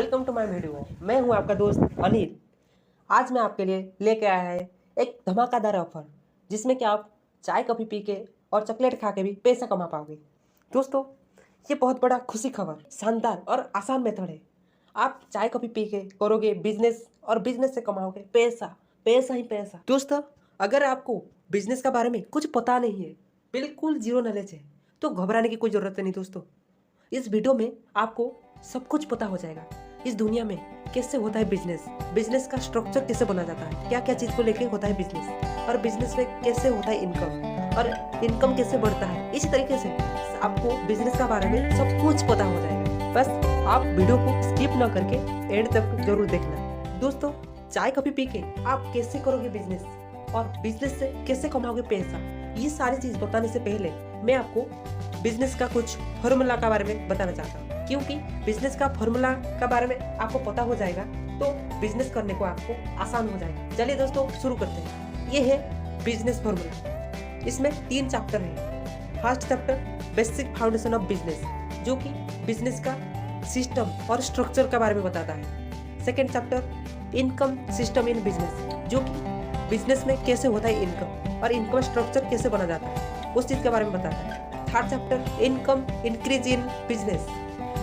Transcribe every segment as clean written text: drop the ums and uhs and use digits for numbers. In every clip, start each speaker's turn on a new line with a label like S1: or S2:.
S1: Welcome to my video. मैं हूं आपका दोस्त अनिल। आज मैं आपके लिए लेके आया है एक धमाकेदार ऑफर, जिसमें कि आप चाय कॉफ़ी पी के और चॉकलेट खा के भी पैसा कमा पाओगे। दोस्तों, ये बहुत बड़ा खुशी खबर, शानदार और आसान मेथड है। आप चाय कॉफ़ी पी के करोगे बिजनेस और बिजनेस से कमाओगे पैसा, पैसा ही पैसा। दोस्तों, अगर आपको बिजनेस के बारे में कुछ पता नहीं है, बिल्कुल जीरो नॉलेज है, तो घबराने की कोई ज़रूरत नहीं। दोस्तों, इस वीडियो में आपको सब कुछ पता हो जाएगा। इस दुनिया में कैसे होता है बिजनेस, बिजनेस का स्ट्रक्चर कैसे बना जाता है, क्या क्या चीज़ को लेके होता है बिजनेस, और बिजनेस में कैसे होता है इनकम, और इनकम कैसे बढ़ता है। इसी तरीके से आपको बिजनेस के बारे में सब कुछ पता हो जाएगा। बस आप वीडियो को स्किप ना करके एंड तक जरूर देखना। दोस्तों, चाय कॉफी पी के आप कैसे करोगे बिजनेस और बिजनेस से कैसे कमाओगे पैसा, ये सारी चीज़ बताने से पहले मैं आपको बिजनेस का कुछ फॉर्मूला के बारे में बताना चाहता हूँ। क्योंकि बिजनेस का फॉर्मूला के बारे में आपको पता हो जाएगा तो बिजनेस करने को आपको आसान हो जाएगा। चलिए दोस्तों, शुरू करते हैं। ये है बिजनेस फॉर्मूला। इसमें 3 चैप्टर है। First chapter basic foundation of business, जो कि बिजनेस का सिस्टम और स्ट्रक्चर के बारे में बताता है। Second chapter income system in business, जो कि बिजनेस में कैसे होता है इनकम और इनकम स्ट्रक्चर कैसे बना जाता है, उस चीज़ के बारे में बताता है। Third chapter income increase in business,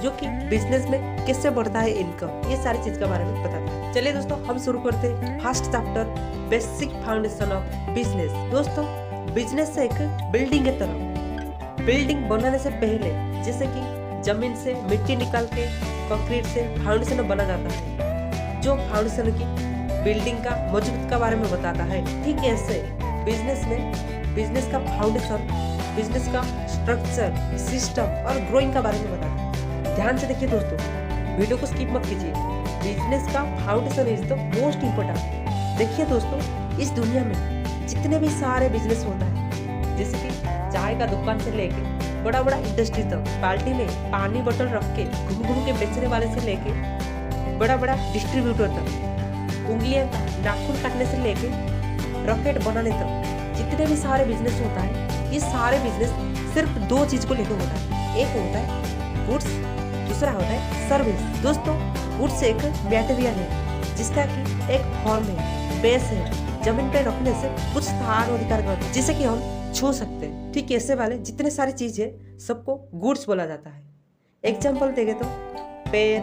S1: जो कि बिजनेस में कैसे बढ़ता है इनकम, ये सारी चीज के बारे में बताता है। चलिए दोस्तों, हम शुरू करते हैं। First chapter basic foundation of business. दोस्तों, बिजनेस से एक बिल्डिंग की तरह, बिल्डिंग बनाने से पहले जैसे कि जमीन से मिट्टी निकाल के कंक्रीट से फाउंडेशन बना जाता है, जो फाउंडेशन की बिल्डिंग का मजबूत के बारे में बताता है। ठीक ऐसे बिजनेस में बिजनेस का फाउंडेशन, बिजनेस का स्ट्रक्चर, सिस्टम और ग्रोइंग के बारे में बताता है। ध्यान से देखिए दोस्तों, वीडियो को स्किप मत कीजिए। बिजनेस का foundation is the most important. देखिए दोस्तों, इस दुनिया में जितने भी सारे बिजनेस होता है, जैसे कि चाय का दुकान से लेके बड़ा बड़ा इंडस्ट्री तक, बाल्टी में पानी बोतल रख के घूम घूम के बेचने वाले से लेके बड़ा बड़ा डिस्ट्रीब्यूटर तक, उंगलियां नाखून काटने से लेके रॉकेट बनाने तक, जितने भी सारे बिजनेस होता है, ये सारे बिजनेस सिर्फ 2 चीज को लेकर होता है। एक होता है गुड्स, दूसरा होता है सर्विस। दोस्तों, गुड्स एक मटेरियल है जिसका कि एक फॉर्म है, बेस है, जमीन पे रखने से कुछ स्थान अधिकार करते हैं जिसे कि हम छू सकते हैं। ठीक ऐसे वाले जितने सारी चीज है सबको गुड्स बोला जाता है। एग्जाम्पल देंगे तो पेन,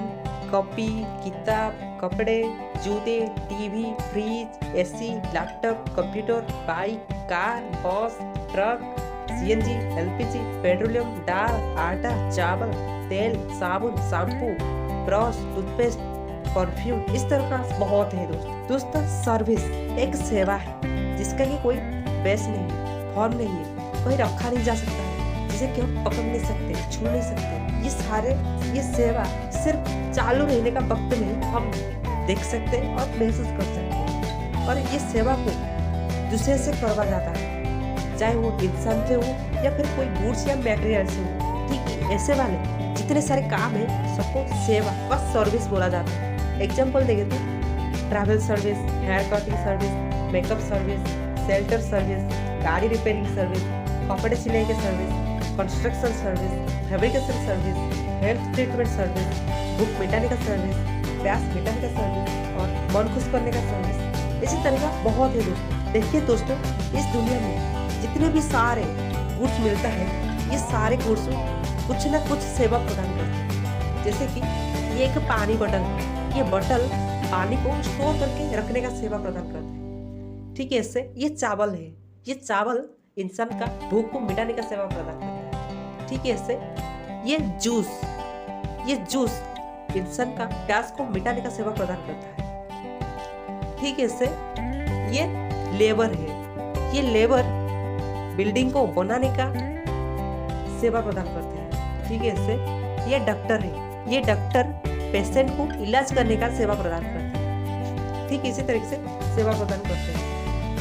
S1: कॉपी, किताब, कपड़े, जूते, TV, fridge, AC, laptop, computer, bike, car, बस, ट्रक, सीएनजी, एलपीजी, पेट्रोलियम, दाल, आटा, चावल, तेल, साबुन, शैम्पू, ब्रश, टूथपेस्ट, परफ्यूम, इस तरह का बहुत है। दोस्तों, सर्विस एक सेवा है जिसका कि कोई बेस नहीं है, फॉर्म नहीं है, कोई रखा नहीं जा सकता है, जिसे कि हम पकड़ नहीं सकते, छू नहीं सकते। ये सेवा सिर्फ चालू रहने का वक्त में हम देख सकते हैं और महसूस कर सकते हैं, और ये सेवा को दूसरे से करवा जाता है, चाहे वो इंसान से हो या फिर कोई गुड्स या मटेरियल से हो। ठीक है, ऐसे वाले जितने सारे काम है सबको सेवा व सर्विस बोला जाता है। एग्जाम्पल देंगे तो travel service, hair cutting service, makeup service, shelter service, गाड़ी रिपेयरिंग सर्विस, कपड़े सिलाई के service, construction service, fabrication service, health treatment service, भूख मिटाने का सर्विस, प्यास मिटाने का सर्विस और मन खुश करने का सर्विस। इसी तरह का बहुत है दोस्तों। देखिए दोस्तों, इस दुनिया में जितने भी सारे गुड्स मिलता है, ये सारे गुड्स कुछ ना कुछ सेवा प्रदान करते हैं। जैसे कि ये एक पानी बोतल है, ये बोतल पानी को स्टोर करके रखने का सेवा प्रदान करते हैं। ठीक है, इससे ये चावल है, ये चावल इंसान का भूख को मिटाने का सेवा प्रदान करता है। ठीक है, इससे ये जूस इंसान का प्यास को मिटाने का सेवा प्रदान करता है। ठीक है, इससे ये लेबर है, ये लेबर बिल्डिंग को बनाने का सेवा प्रदान करते हैं। ठीक है, इससे ये डॉक्टर है, ये डॉक्टर पेशेंट को इलाज करने का सेवा प्रदान करते हैं। ठीक, इसी तरीके से सेवा प्रदान करते हैं।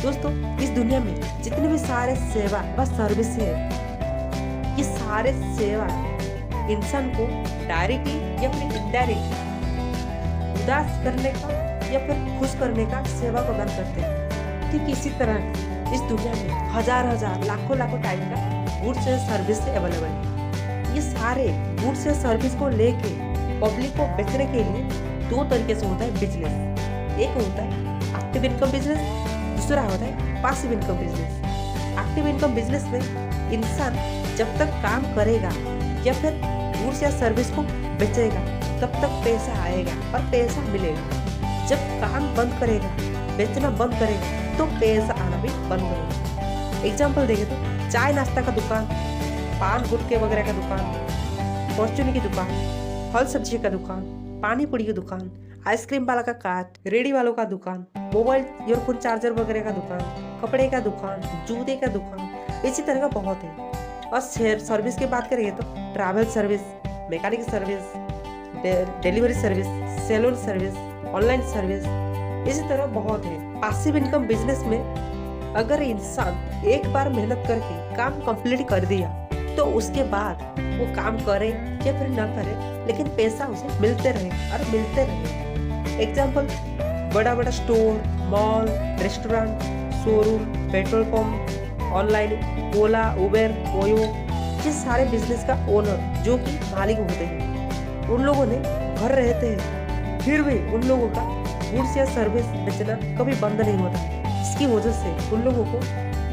S1: दोस्तों, इस दुनिया में जितने भी सारे सेवा व सर्विस है, ये सारे सेवा इंसान को डायरेक्टली या फिर इनडायरेक्टली उदास करने का या फिर खुश करने का सेवा प्रदान करते हैं। ठीक इसी तरह इस दुनिया में हजार लाखों टाइप का गुड्स एंड सर्विस अवेलेबल है। ये सारे गुड्स एंड सर्विस को लेके पब्लिक को बेचने के लिए दो तरीके से होता है बिजनेस। एक होता है एक्टिव इनकम बिजनेस, दूसरा होता है passive income business. Active income business में इंसान जब तक काम करेगा या फिर गुड्स या सर्विस को बेचेगा तब तक पैसा आएगा और पैसा मिलेगा। जब काम बंद करेगा, बेचना बंद करेगा तो पैसा आना भी बंद करेगा। एग्जाम्पल देखें तो चाय नाश्ता का दुकान, पान गुटके वगैरह का दुकान, फॉर्चून की दुकान, फल सब्जी का दुकान, पानी पूरी की दुकान, आइसक्रीम वाला का कार्ट, रेडी वालों का दुकान, मोबाइल ईयरफोन चार्जर वगैरह का दुकान, कपड़े का दुकान, जूते का दुकान, इसी तरह का बहुत है। और सर्विस की बात करेंगे तो travel service, mechanic service, delivery service, salon service, online service, इसी तरह बहुत है। पासिव इनकम बिजनेस में अगर इंसान एक बार मेहनत करके काम कंप्लीट कर दिया तो उसके बाद वो काम करे या फिर ना करे लेकिन पैसा उसे मिलते रहे और मिलते रहे। एग्जाम्पल बड़ा बड़ा store, mall, restaurant, showroom, petrol pump, online, Ola, Uber, Oyo, ये सारे बिजनेस का ओनर जो कि मालिक होते हैं, उन लोगों ने घर रहते हैं फिर भी उन लोगों का गुड्स या सर्विस बेचना कभी बंद नहीं होता, जिसकी वजह से उन लोगों को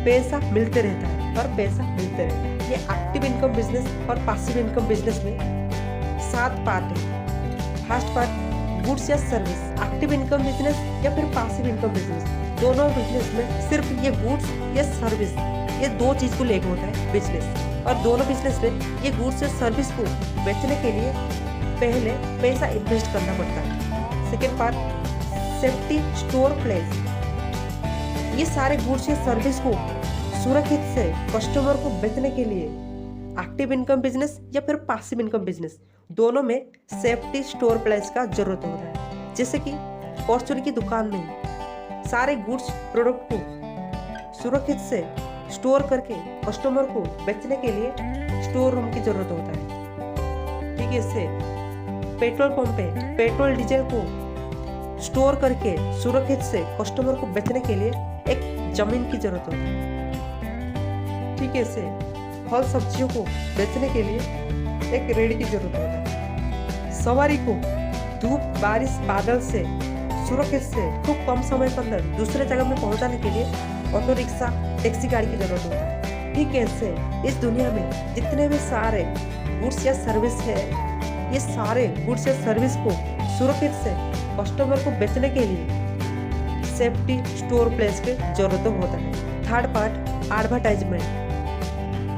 S1: पैसा मिलते रहता है और पैसा मिलते रहता है। ये एक्टिव इनकम बिजनेस और पासिव इनकम बिजनेस में 7 पार्ट है। फर्स्ट पार्ट गुड्स या सर्विस, एक्टिव इनकम बिजनेस या फिर पासिव इनकम बिजनेस, दोनों बिजनेस में सिर्फ ये गुड्स या सर्विस, ये दो चीज को लेकर होता है बिजनेस। और दोनों बिजनेस में ये गुड्स या सर्विस को बेचने के लिए पहले पैसा इन्वेस्ट करना पड़ता है। Second part safety store place, ये सारे गुड्स या सर्विस को सुरक्षित से कस्टमर को बेचने के लिए एक्टिव इनकम बिजनेस या फिर पासिव इनकम बिजनेस दोनों में सेफ्टी स्टोर प्लेस का जरूरत होता है। जैसे कि फॉर्चून की दुकान में सारे गुड्स प्रोडक्ट को सुरक्षित से स्टोर करके कस्टमर को बेचने के लिए स्टोर रूम की जरूरत होता है। ठीक है, इससे पेट्रोल पंप पे पेट्रोल डीजल को स्टोर करके सुरक्षित से कस्टमर को बेचने के लिए एक जमीन की जरूरत होती है। ठीक है, इससे फल सब्जियों को बेचने के लिए एक रेडी की जरूरत होता है। सवारी को धूप, बारिश, बादल से सुरक्षित से खूब कम समय के अंदर दूसरे जगह में पहुंचाने के लिए ऑटो रिक्शा, टैक्सी गाड़ी की जरूरत होता है। ठीक है, इससे इस दुनिया में जितने भी सारे गुड्स या सर्विस है, ये सारे गुड्स या सर्विस को सुरक्षित से कस्टमर को बेचने के लिए सेफ्टी स्टोर प्लेस की जरूरत होता है। Third part advertisement.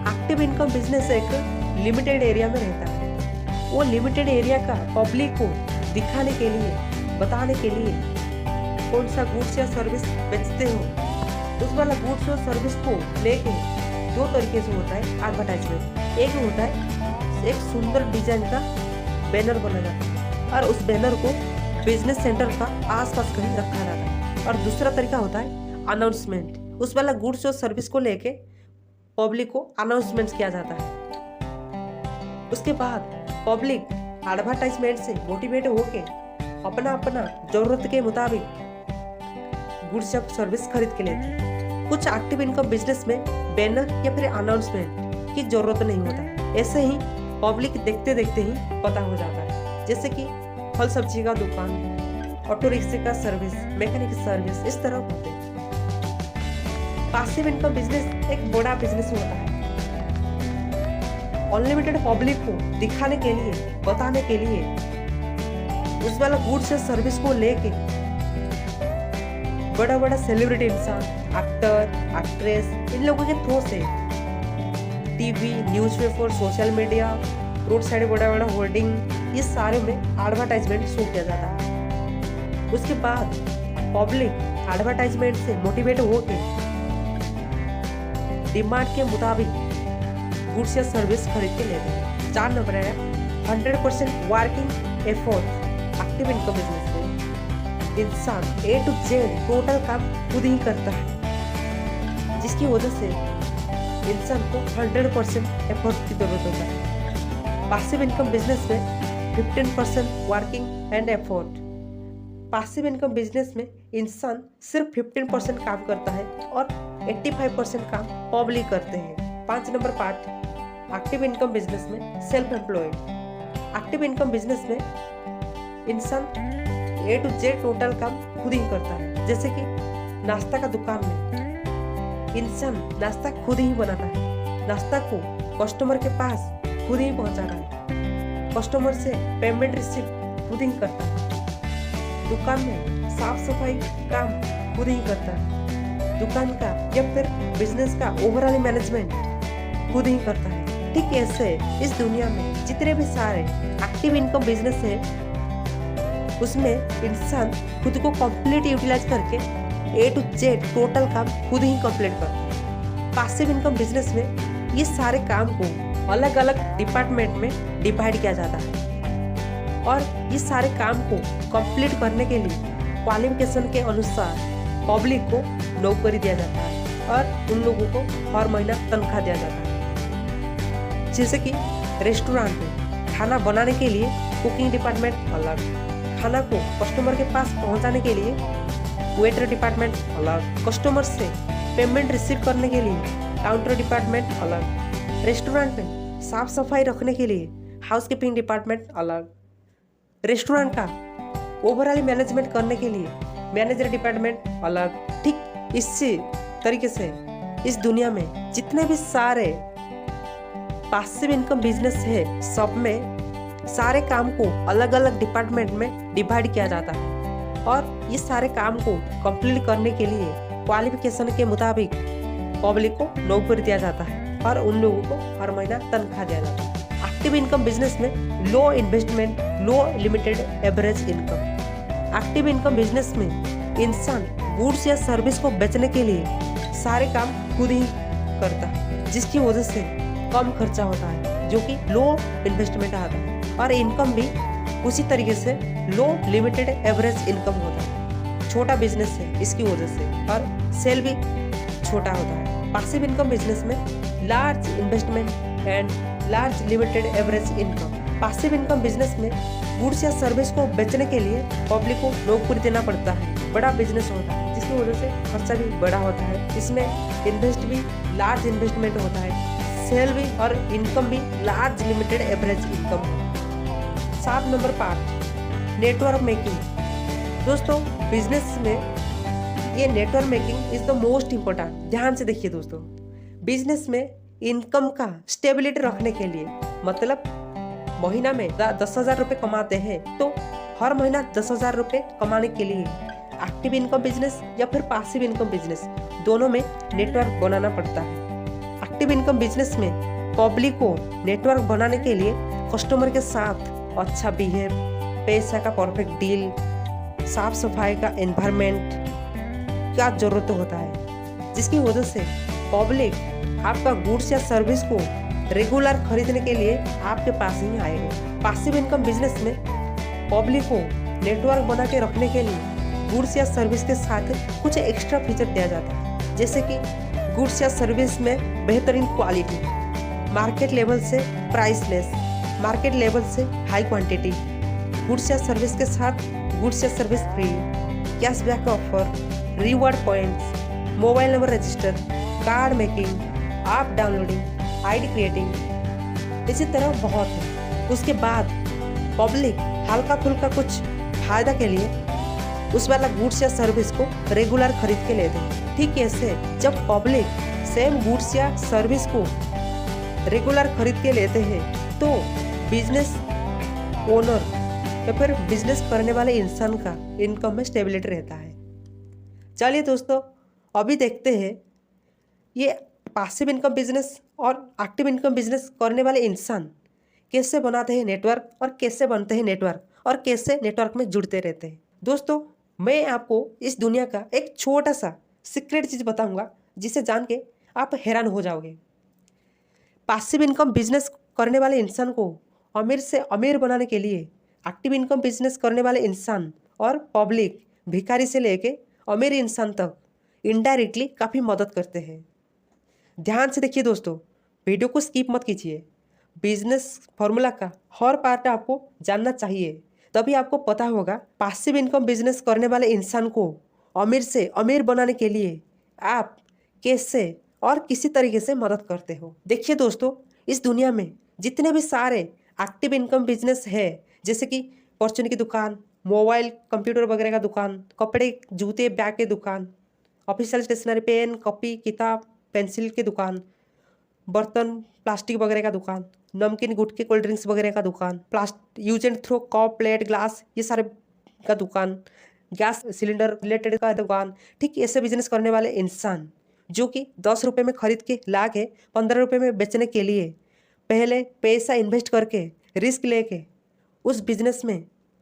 S1: Active income business एक लिमिटेड एरिया में रहता है। वो लिमिटेड एरिया का पब्लिक को दिखाने के लिए, बताने के लिए कौन सा गुड्स या सर्विस बेचते हो, उस वाला गुड्स और सर्विस को लेके दो तरीके से होता है एडवर्टाइजमेंट। एक होता है एक सुंदर डिजाइन का बैनर बना जाता है और उस बैनर को बिजनेस सेंटर का आसपास कहीं रखा जाता है। और दूसरा तरीका होता है अनाउंसमेंट। उस वाला गुड्स और सर्विस को लेके पब्लिक को अनाउंसमेंट किया जाता है। उसके बाद पब्लिक एडवर्टाइजमेंट से मोटिवेट होके अपना अपना जरूरत के मुताबिक गुड्स या सर्विस खरीद के लेते हैं। कुछ एक्टिव इनकम बिजनेस में बैनर या फिर अनाउंसमेंट की जरूरत नहीं होता है, ऐसे ही पब्लिक देखते देखते ही पता हो जाता है। जैसे कि फल सब्जी का दुकान, ऑटो रिक्शे का सर्विस, मैकेनिक सर्विस, इस तरह होते हैं। पासिव इनकम बिजनेस एक बड़ा बिजनेस होता है। अनलिमिटेड पब्लिक को दिखाने के लिए, बताने के लिए उस वाला गुड्स या सर्विस को लेके बड़ा बड़ा सेलिब्रिटी इंसान, एक्टर, एक्ट्रेस, इन लोगों के थ्रू से TV, newspaper, social media, road side बड़ा बड़ा होर्डिंग, ये सारे में एडवर्टाइजमेंट शो किया जाता है। उसके बाद पब्लिक एडवर्टाइजमेंट से मोटिवेट होकर डिमांड के मुताबिक गुड्स या सर्विस खरीद के लेते हैं। 4 नंबर है 100% working effort. Active income business में इंसान A to Z टोटल काम खुद ही करता है, जिसकी वजह से इंसान को 100% एफर्ट की जरूरत होता है। पासिव इनकम बिजनेस में 15% working and effort. Passive income business में इंसान सिर्फ 15% काम करता है और 85% काम पब्लिक करते हैं। 5 number part active income business में self employed. Active income business में इंसान A to Z टोटल काम खुद ही करता है। जैसे कि नाश्ता का दुकान में इंसान नाश्ता खुद ही बनाता है, नाश्ता को कस्टमर के पास खुद ही पहुंचाता है, कस्टमर से पेमेंट रिसीव खुद ही करता है, दुकान में साफ सफाई काम खुद ही करता है, दुकान का या फिर बिजनेस का ओवरऑल मैनेजमेंट खुद ही करता है। ठीक ऐसे इस दुनिया में जितने भी सारे एक्टिव इनकम बिजनेस है उसमें इंसान खुद को कंप्लीट यूटिलाइज करके A to Z टोटल काम खुद ही कंप्लीट करता है। पैसिव इनकम बिजनेस में ये सारे काम को अलग अलग डिपार्टमेंट में डिवाइड किया जाता है और ये सारे काम को कंप्लीट करने के लिए क्वालिफिकेशन के अनुसार पब्लिक को नौकरी दिया जाता है और उन लोगों को हर महीना तनख्वाह दिया जाता है। जैसे कि रेस्टोरेंट में खाना बनाने के लिए कुकिंग डिपार्टमेंट अलग, खाना को कस्टमर के पास पहुंचाने के लिए वेटर डिपार्टमेंट अलग, कस्टमर से पेमेंट रिसीव करने के लिए काउंटर डिपार्टमेंट अलग, रेस्टोरेंट में साफ सफाई रखने के लिए हाउसकीपिंग डिपार्टमेंट अलग, रेस्टोरेंट का ओवरऑल मैनेजमेंट करने के लिए मैनेजर डिपार्टमेंट अलग। ठीक इसी तरीके से इस दुनिया में जितने भी सारे पैसिव इनकम बिजनेस है सब में सारे काम को अलग अलग डिपार्टमेंट में डिवाइड किया जाता है और ये सारे काम को कंप्लीट करने के लिए क्वालिफिकेशन के मुताबिक पब्लिक को नौकरी दिया जाता है और उन लोगों को हर महीना तनख्वाह दिया जाता है। एक्टिव इनकम बिजनेस में low investment, low limited average income. Active income business में इंसान गुड्स या सर्विस को बेचने के लिए सारे काम खुद ही करता है, जिसकी वजह से कम खर्चा होता है जो कि लो इन्वेस्टमेंट आता है और इनकम भी उसी तरीके से लो लिमिटेड एवरेज इनकम होता है। छोटा बिजनेस है इसकी वजह से और सेल भी छोटा होता है। पैसिव इनकम बिजनेस में large investment and large limited average income. Passive income business में गुड्स या सर्विस को बेचने के लिए पब्लिक को नौकरी देना पड़ता है, बड़ा बिजनेस होता है जिसकी वजह से खर्चा भी बड़ा होता है, इसमें इन्वेस्ट भी लार्ज इन्वेस्टमेंट होता है, सेल भी और इनकम भी large limited average income. 7 number part network making. दोस्तों बिजनेस में ये network making is the most important. ध्यान से देखिए दोस्तों, बिजनेस में इनकम का स्टेबिलिटी रखने के लिए मतलब महीना में 10,000 रुपये कमाते हैं तो हर महीना 10,000 रुपये कमाने के लिए एक्टिव इनकम बिजनेस या फिर पैसिव इनकम बिजनेस दोनों में नेटवर्क बनाना पड़ता है। एक्टिव इनकम बिजनेस में पब्लिक को नेटवर्क बनाने के लिए कस्टमर के साथ अच्छा बिहेव, पैसा का परफेक्ट डील, साफ सफाई का एनवायरनमेंट का जरूरत होता है, जिसकी वजह से पब्लिक आपका गुड्स या सर्विस को रेगुलर खरीदने के लिए आपके पास ही आएगा। पैसिव इनकम बिजनेस में पब्लिक को नेटवर्क बना के रखने के लिए गुड्स या सर्विस के साथ कुछ एक्स्ट्रा फीचर दिया जाता है, जैसे कि गुड्स या सर्विस में बेहतरीन क्वालिटी, मार्केट लेवल से प्राइसलेस, मार्केट लेवल से हाई क्वांटिटी, गुड्स या सर्विस के साथ गुड्स या service free, cashback offer, reward points, mobile number register, card making, app downloading, ID creating, इसी तरह बहुत है। उसके बाद पब्लिक हल्का फुल्का कुछ फायदा के लिए उस वाला गुड्स या सर्विस को रेगुलर खरीद के लेते हैं। ठीक ऐसे जब पब्लिक सेम गुड्स या सर्विस को रेगुलर खरीद के लेते हैं तो बिजनेस ओनर या फिर बिजनेस करने वाले इंसान का इनकम में स्टेबिलिटी रहता है। चलिए दोस्तों, अभी देखते हैं ये पैसिव इनकम बिजनेस और एक्टिव इनकम बिजनेस करने वाले इंसान कैसे बनाते हैं नेटवर्क और कैसे बनते हैं नेटवर्क और कैसे नेटवर्क में जुड़ते रहते हैं। दोस्तों मैं आपको इस दुनिया का एक छोटा सा सीक्रेट चीज़ बताऊंगा जिसे जान के आप हैरान हो जाओगे। पैसिव इनकम बिजनेस करने वाले इंसान को अमीर से अमीर बनाने के लिए एक्टिव इनकम बिजनेस करने वाले इंसान और पब्लिक भिखारी से लेके अमीर इंसान तक इनडायरेक्टली काफ़ी मदद करते हैं। ध्यान से देखिए दोस्तों, वीडियो को स्किप मत कीजिए। बिजनेस फॉर्मूला का हर पार्ट आपको जानना चाहिए, तभी आपको पता होगा पैसिव इनकम बिजनेस करने वाले इंसान को अमीर से अमीर बनाने के लिए आप कैसे और किसी तरीके से मदद करते हो। देखिए दोस्तों, इस दुनिया में जितने भी सारे एक्टिव इनकम बिजनेस है, जैसे कि परचून की दुकान, मोबाइल कंप्यूटर वगैरह का दुकान, कपड़े जूते बैग के दुकान, ऑफिशियल स्टेशनरी पेन कॉपी किताब पेंसिल की दुकान, बर्तन प्लास्टिक वगैरह का दुकान, नमकीन गुटके कोल्ड ड्रिंक्स वगैरह का दुकान, plastic use and throw cup plate glass ये सारे का दुकान, गैस सिलेंडर रिलेटेड का दुकान। ठीक ऐसे बिजनेस करने वाले इंसान जो कि 10 रुपये में खरीद के ला के 15 रुपये में बेचने के लिए पहले पैसा इन्वेस्ट करके रिस्क लेके उस बिजनेस में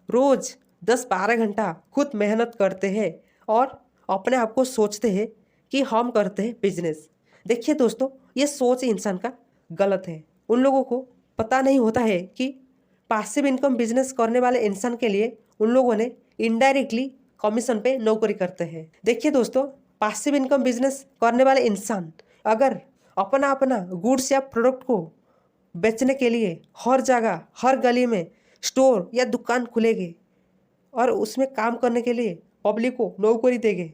S1: रोज़ 10-12 घंटा खुद मेहनत करते हैं और अपने आप को सोचते हैं कि हम करते हैं बिजनेस। देखिए दोस्तों, ये सोच इंसान का गलत है। उन लोगों को पता नहीं होता है कि पासिव इनकम बिजनेस करने वाले इंसान के लिए उन लोगों ने इनडायरेक्टली कमीशन पे नौकरी करते हैं। देखिए दोस्तों, पासिव इनकम बिजनेस करने वाले इंसान अगर अपना अपना गुड्स या प्रोडक्ट को बेचने के लिए हर जगह हर गली में स्टोर या दुकान खुलेंगे और उसमें काम करने के लिए पब्लिक को नौकरी देंगे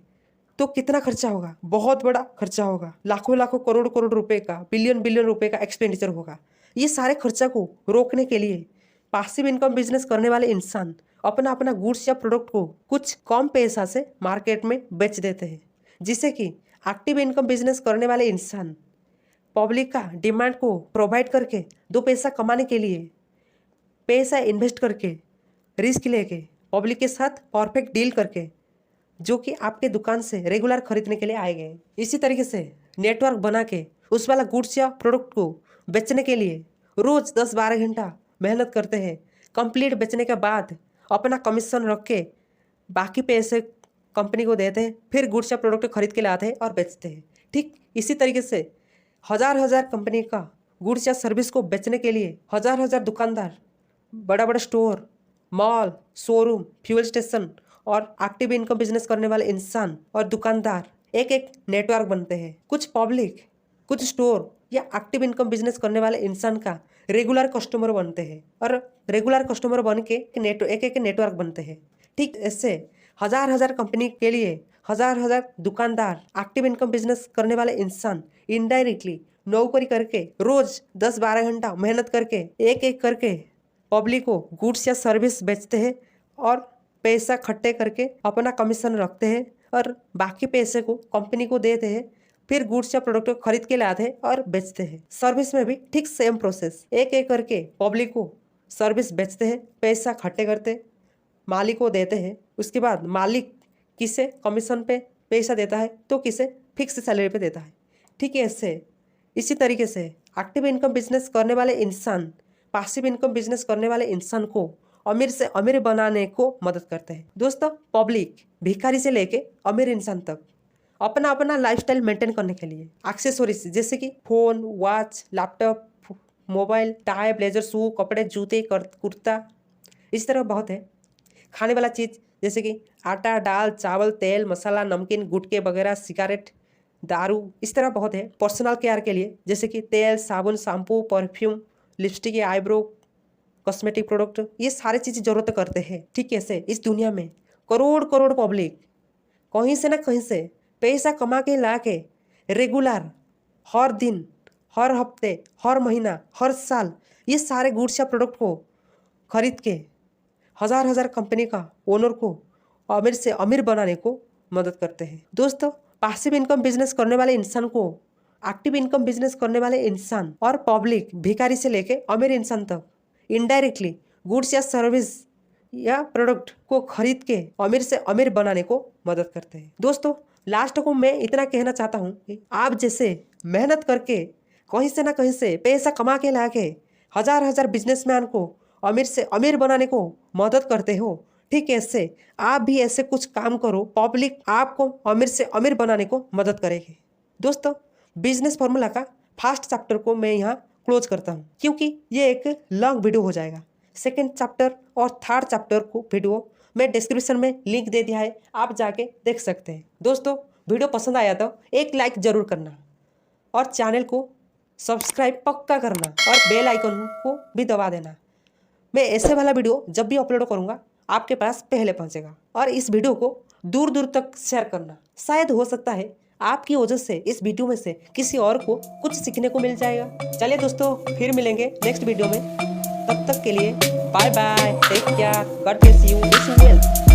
S1: तो कितना खर्चा होगा? बहुत बड़ा खर्चा होगा। लाखों लाखों करोड़ करोड़ रुपए का, बिलियन बिलियन रुपए का एक्सपेंडिचर होगा। ये सारे खर्चा को रोकने के लिए पासिव इनकम बिजनेस करने वाले इंसान अपना अपना गुड्स या प्रोडक्ट को कुछ कम पैसा से मार्केट में बेच देते हैं, जिससे कि एक्टिव इनकम बिजनेस करने वाले इंसान पब्लिक का डिमांड को प्रोवाइड करके 2 पैसा कमाने के लिए पैसा इन्वेस्ट करके रिस्क लेके पब्लिक के साथ परफेक्ट डील करके जो कि आपके दुकान से रेगुलर खरीदने के लिए आए गए। इसी तरीके से नेटवर्क बना के उस वाला गुड्स या प्रोडक्ट को बेचने के लिए रोज़ 10-12 घंटा मेहनत करते हैं। कंप्लीट बेचने के बाद अपना कमीशन रख के बाकी पैसे कंपनी को देते हैं, फिर गुड्स या प्रोडक्ट खरीद के लाते हैं और बेचते हैं। ठीक इसी तरीके से हज़ार कंपनी का गुड्स या सर्विस को बेचने के लिए हज़ार दुकानदार, बड़ा बड़ा store, mall, showroom, fuel station और एक्टिव इनकम बिजनेस करने वाले इंसान और दुकानदार एक एक नेटवर्क बनते हैं। कुछ पब्लिक, कुछ स्टोर या एक्टिव इनकम बिजनेस करने वाले इंसान का रेगुलर कस्टमर बनते हैं और रेगुलर कस्टमर बन के एक एक नेटवर्क बनते हैं। ठीक ऐसे हज़ार कंपनी के लिए हज़ार दुकानदार, एक्टिव इनकम बिजनेस करने वाले इंसान इनडायरेक्टली नौकरी करके रोज़ 10-12 घंटा मेहनत करके एक एक करके पब्लिक को गुड्स या सर्विस बेचते हैं और पैसा इकट्ठे करके अपना कमीशन रखते हैं और बाकी पैसे को कंपनी को देते हैं, फिर गुड्स या प्रोडक्ट को खरीद के लाते हैं और बेचते हैं। सर्विस में भी ठीक सेम प्रोसेस, एक एक करके पब्लिक को सर्विस बेचते हैं, पैसा इकट्ठे करते मालिक को देते हैं। उसके बाद मालिक किसे कमीशन पे पैसा देता है तो किसे फिक्स सैलरी पे देता है। ठीक है, इसी तरीके से एक्टिव इनकम बिजनेस करने वाले इंसान पासिव इनकम बिजनेस करने वाले इंसान को अमीर से अमीर बनाने को मदद करते हैं। दोस्तों, पब्लिक भिखारी से लेके अमीर इंसान तक अपना अपना लाइफस्टाइल मेंटेन करने के लिए एक्सेसरीज जैसे कि phone, watch, laptop, mobile, tie, blazer, shoe, कपड़े, जूते, कुर्ता, इस तरह बहुत है। खाने वाला चीज़ जैसे कि आटा, दाल, चावल, तेल, मसाला, नमकीन, गुटके वगैरह, सिगरेट, दारू, इस तरह बहुत है। पर्सनल केयर के लिए जैसे कि तेल, साबुन, shampoo, perfume, lipstick, eyebrow, cosmetic product, ये सारे चीज़ें जरूरत करते हैं। ठीक है, इस दुनिया में करोड़ करोड़ पब्लिक कहीं से ना कहीं से पैसा कमा के ला के रेगुलर हर दिन, हर हफ्ते, हर महीना, हर साल ये सारे गुड्स या प्रोडक्ट को खरीद के हज़ार कंपनी का ओनर को अमीर से अमीर बनाने को मदद करते हैं। दोस्तों, पासिव इनकम बिजनेस करने वाले इंसान को एक्टिव इनकम बिजनेस करने वाले इंसान और पब्लिक भिखारी से लेके अमीर इंसान तक इनडायरेक्टली गुड्स या सर्विस या प्रोडक्ट को खरीद के अमीर से अमीर बनाने को मदद करते हैं। दोस्तों, लास्ट को मैं इतना कहना चाहता हूँ कि आप जैसे मेहनत करके कहीं से ना कहीं से पैसा कमा के ला के हज़ार बिजनेसमैन को अमीर से अमीर बनाने को मदद करते हो, ठीक ऐसे आप भी ऐसे कुछ काम करो, पब्लिक आपको अमीर से अमीर बनाने को मदद करेगी। दोस्तों, बिजनेस फॉर्मूला का फर्स्ट चैप्टर को मैं यहाँ क्लोज करता हूँ क्योंकि ये एक लॉन्ग वीडियो हो जाएगा। सेकंड चैप्टर और थर्ड चैप्टर को वीडियो मैं डिस्क्रिप्शन में लिंक दे दिया है, आप जाके देख सकते हैं। दोस्तों, वीडियो पसंद आया तो एक लाइक जरूर करना और चैनल को सब्सक्राइब पक्का करना और बेल आइकन को भी दबा देना। मैं ऐसे वाला वीडियो जब भी अपलोड करूँगा आपके पास पहले पहुँचेगा। और इस वीडियो को दूर दूर तक शेयर करना, शायद हो सकता है आपकी वजह से इस वीडियो में से किसी और को कुछ सीखने को मिल जाएगा। चलिए दोस्तों, फिर मिलेंगे नेक्स्ट वीडियो में, तब तक के लिए bye bye, take care, god bless you, wish you well.